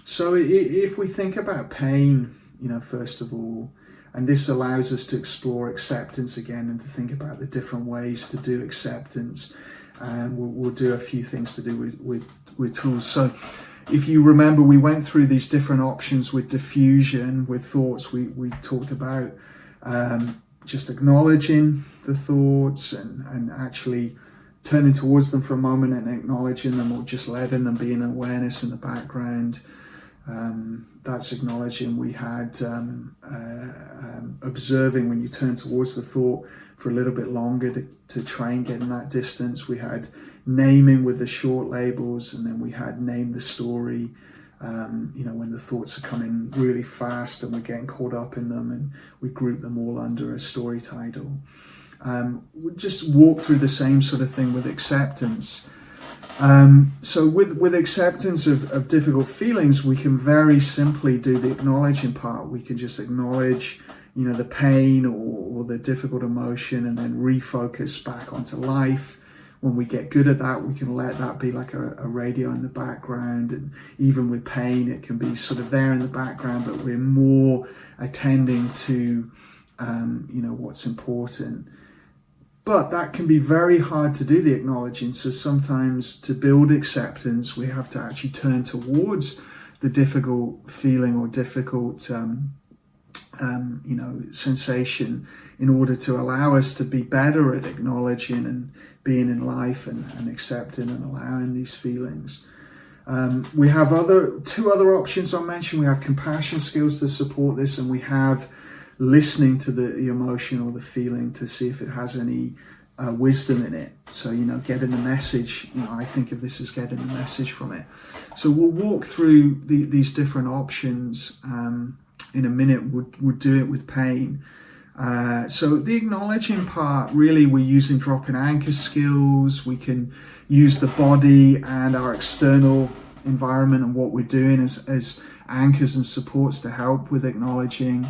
So if we think about pain, first of all, and this allows us to explore acceptance again and to think about the different ways to do acceptance. And we'll do a few things to do with tools. So if you remember, we went through these different options with diffusion, with thoughts. We talked about just acknowledging the thoughts and actually turning towards them for a moment and acknowledging them, or just letting them be in awareness in the background. That's acknowledging. We had observing when you turn towards the thought for a little bit longer to try and get in that distance. We had naming with the short labels, and then we had name the story. When the thoughts are coming really fast and we're getting caught up in them, and we group them all under a story title. We just walk through the same sort of thing with acceptance. So with acceptance of difficult feelings, we can very simply do the acknowledging part. We can just acknowledge, the pain or the difficult emotion, and then refocus back onto life. When we get good at that, we can let that be like a radio in the background. And even with pain, it can be sort of there in the background, but we're more attending to, what's important. But that can be very hard to do, the acknowledging. So sometimes to build acceptance, we have to actually turn towards the difficult feeling or difficult, sensation, in order to allow us to be better at acknowledging and being in life and accepting and allowing these feelings. We have two other options I mentioned. We have compassion skills to support this, and we have listening to the emotion or the feeling to see if it has any wisdom in it. So, getting the message, I think of this as getting the message from it. So we'll walk through these different options in a minute. We'll do it with pain. So the acknowledging part, really we're using drop-in anchor skills. We can use the body and our external environment and what we're doing as anchors and supports to help with acknowledging.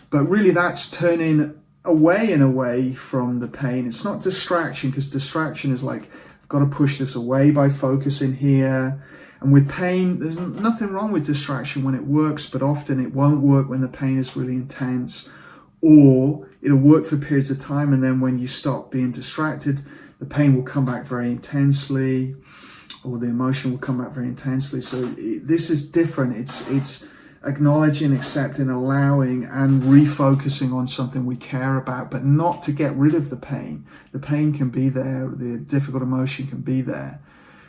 But really that's turning away from the pain. It's not distraction, because distraction is like, I've got to push this away by focusing here. And with pain, there's nothing wrong with distraction when it works, but often it won't work when the pain is really intense, or it'll work for periods of time, and then when you stop being distracted, the pain will come back very intensely, or the emotion will come back very intensely. So this is different. It's acknowledging, accepting, allowing, and refocusing on something we care about, but not to get rid of the pain. The pain can be there, the difficult emotion can be there.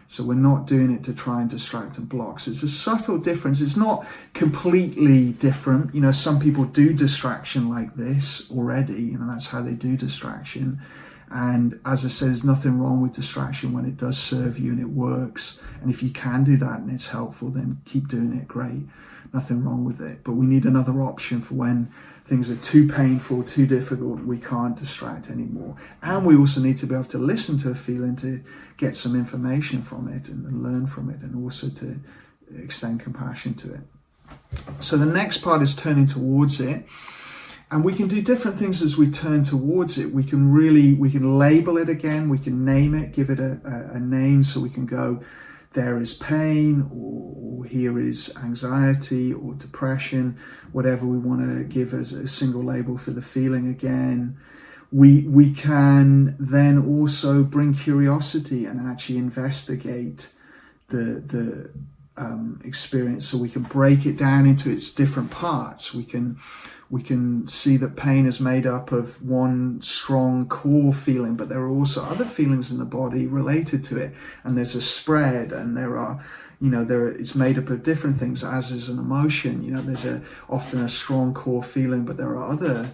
So we're not doing it to try and distract and block. So it's a subtle difference. It's not completely different. Some people do distraction like this already. That's how they do distraction. And as I said, there's nothing wrong with distraction when it does serve you and it works. And if you can do that and it's helpful, then keep doing it. Great. Nothing wrong with it. But we need another option for when things are too painful, too difficult, we can't distract anymore. And we also need to be able to listen to a feeling to get some information from it and learn from it, and also to extend compassion to it. So the next part is turning towards it. And we can do different things as we turn towards it. We can label it again, we can name it, give it a name. So we can go, there is pain, or here is anxiety or depression, whatever we want to give as a single label for the feeling again. We can then also bring curiosity and actually investigate the experience. So we can break it down into its different parts. We can see that pain is made up of one strong core feeling, but there are also other feelings in the body related to it, and there's a spread, and it's made up of different things, as is an emotion. There's often a strong core feeling, but there are other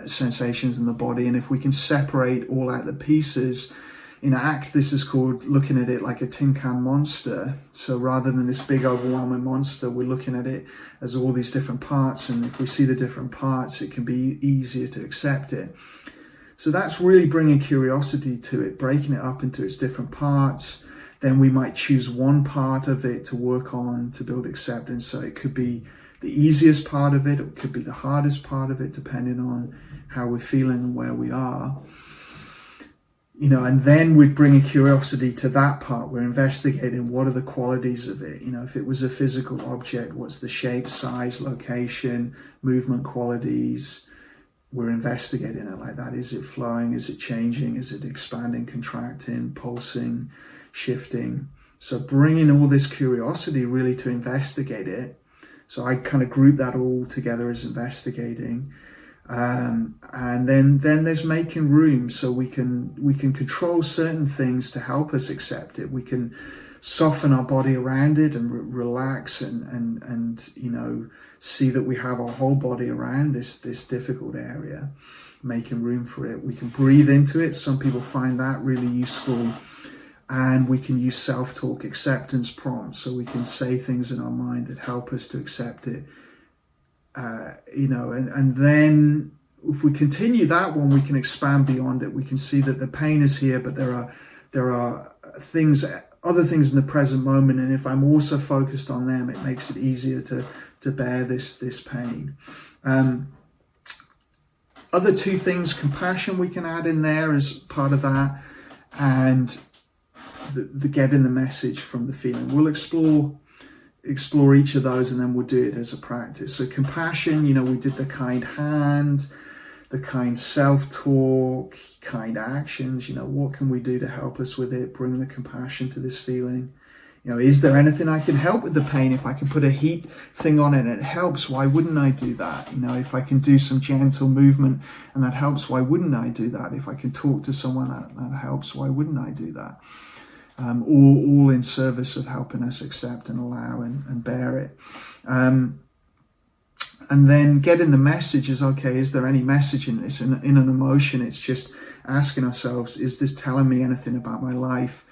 sensations in the body. And if we can separate all out the pieces, in ACT, this is called looking at it like a tin can monster. So rather than this big overwhelming monster, we're looking at it as all these different parts. And if we see the different parts, it can be easier to accept it. So that's really bringing curiosity to it, breaking it up into its different parts. Then we might choose one part of it to work on to build acceptance. So it could be the easiest part of it, or it could be the hardest part of it, depending on how we're feeling and where we are. and then we'd bring a curiosity to that part. We're investigating what are the qualities of it. If it was a physical object, what's the shape, size, location, movement qualities. We're investigating it like that. Is it flowing? Is it changing? Is it expanding, contracting, pulsing, shifting? So bringing all this curiosity really to investigate it. So I kind of group that all together as investigating. And then there's making room, so we can control certain things to help us accept it. We can soften our body around it and relax and see that we have our whole body around this difficult area, making room for it. We can breathe into it. Some people find that really useful. And we can use self-talk acceptance prompts, so we can say things in our mind that help us to accept it. And then if we continue that one, we can expand beyond it. We can see that the pain is here, but there are other things in the present moment, and if I'm also focused on them, it makes it easier to bear this pain. Other two things, compassion we can add in there as part of that, and the getting the message from the feeling. We'll explore each of those, and then we'll do it as a practice. So compassion, we did the kind hand, the kind self-talk, kind actions. What can we do to help us with it? Bring the compassion to this feeling. Is there anything I can help with the pain? If I can put a heat thing on it and it helps, why wouldn't I do that? If I can do some gentle movement and that helps, why wouldn't I do that? If I can talk to someone that helps, why wouldn't I do that? All in service of helping us accept and allow and bear it. And then getting the message is, okay, is there any message in this? In an emotion, it's just asking ourselves, is this telling me anything about my life,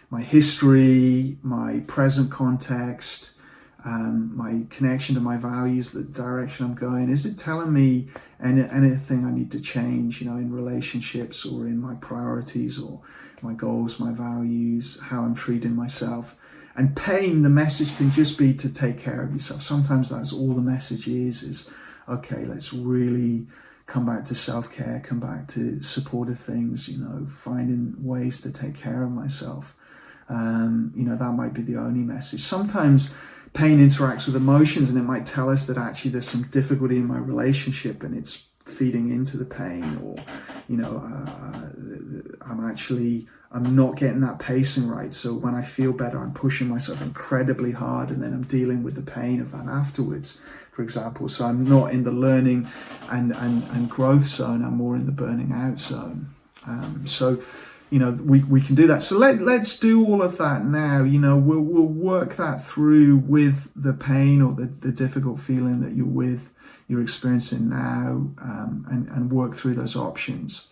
my history, my present context, my connection to my values, the direction I'm going? Is it telling me anything I need to change, in relationships or in my priorities or my goals, my values, how I'm treating myself? And pain, the message can just be to take care of yourself. Sometimes that's all the message is okay, let's really come back to self-care, come back to supportive things, finding ways to take care of myself. That might be the only message. Sometimes pain interacts with emotions, and it might tell us that actually there's some difficulty in my relationship and it's feeding into the pain, or I'm not getting that pacing right, so when I feel better I'm pushing myself incredibly hard, and then I'm dealing with the pain of that afterwards, for example. So I'm not in the learning and growth zone, I'm more in the burning out zone. We can do that. So let's do all of that now. We'll work that through with the pain or the difficult feeling that you're experiencing now, and work through those options.